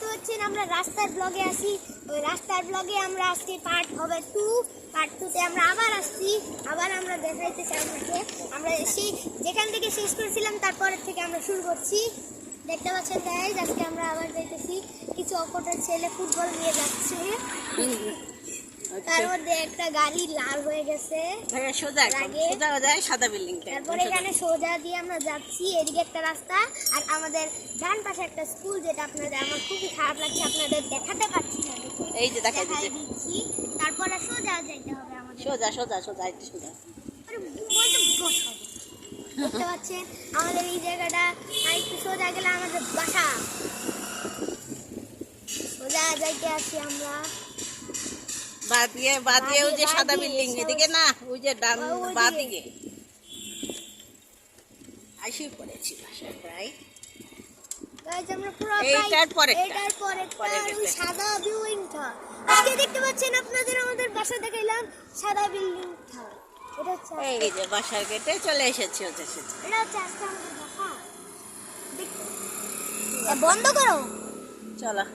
দেখতে পাচ্ছেন আমরা রাস্তার ব্লগে আসি। ওই রাস্তার ব্লগে আমরা আজকে পার্ট হবে 2। পার্ট 2 তে আমরা আবার আসছি, আবার আমরা দেখাইতেছি আপনাকে। আমরা সেই যেখান থেকে শেষ করেছিলাম তারপরের থেকে আমরা শুরু করছি। দেখতে পাচ্ছেন গাইস, আজকে আমরা আবার যাইতেছি। কিছু অপটের ছেলে ফুটবল নিয়ে যাচ্ছে, তার মধ্যে একটা গাড়ি লাল হয়ে গেছে। সোজা যায় সাদা বিল্ডিং। তারপরে এখানে সোজা দিয়ে আমরা যাচ্ছি, এদিকে একটা রাস্তা আর আমাদের ডান পাশে একটা স্কুল, যেটা আপনাদের আমার খুবই খারাপ লাগছে, আপনাদের দেখাতে পারছি না। এই যে দেখাই দিচ্ছি। তারপরে সোজা যাইতে হবে আমাদের, সোজা একটু সোজা। আরে বলতে বস হবে। দেখতে পাচ্ছেন আমাদের এই জায়গাটা, আর একটু সোজা গেলে আমাদের বাসা। সোজা যাইতে আছি আমরা। বাদ দিয়ে ওই যে সাদা বিল্ডিং এদিকে না, ওই যে ডান বাঁ দিকে আইসি পড়েছি বাসায় প্রায়। গাইস আমরা পুরো এইটার পরে ওই সাদা বিল্ডিংটা আজকে দেখতে পাচ্ছেন আপনাদের, আমাদের বাসা দেখাইলাম সাদা বিল্ডিংটা। এটা হচ্ছে এই যে বাসার গেটে চলে এসেছি। এটা হচ্ছে আজকে আমাদের বাসা। বন্ধ করো। চলো।